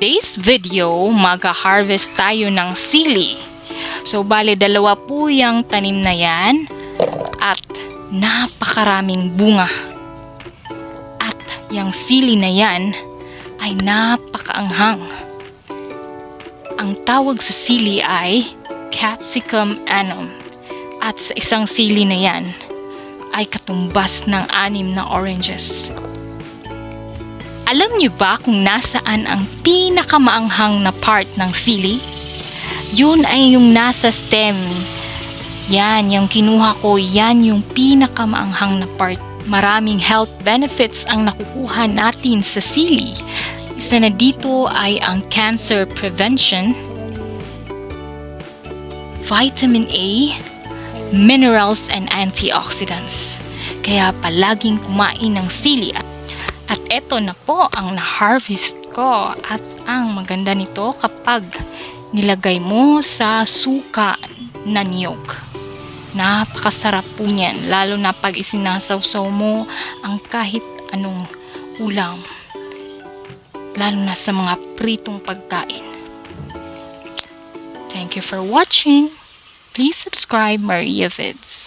Today's video, mag-harvest tayo ng sili. So, bale dalawa po yung tanim na yan at napakaraming bunga. At yung sili na yan ay napakaanghang. Ang tawag sa sili ay Capsicum annum. At sa isang sili na yan ay katumbas ng 6 na oranges. Alam niyo ba kung nasaan ang pinakamaanghang na part ng sili? Yun ay yung nasa stem. Yan, yung kinuha ko, yan yung pinakamaanghang na part. Maraming health benefits ang nakukuha natin sa sili. Isa na dito ay ang cancer prevention, vitamin A, minerals and antioxidants. Kaya palaging kumain ng sili. At eto na po ang na-harvest ko. At ang maganda nito kapag nilagay mo sa suka na niyog. Napakasarap po niyan. Lalo na pag isinasawsaw mo ang kahit anong ulam. Lalo na sa mga pritong pagkain. Thank you for watching. Please subscribe Maria Vids.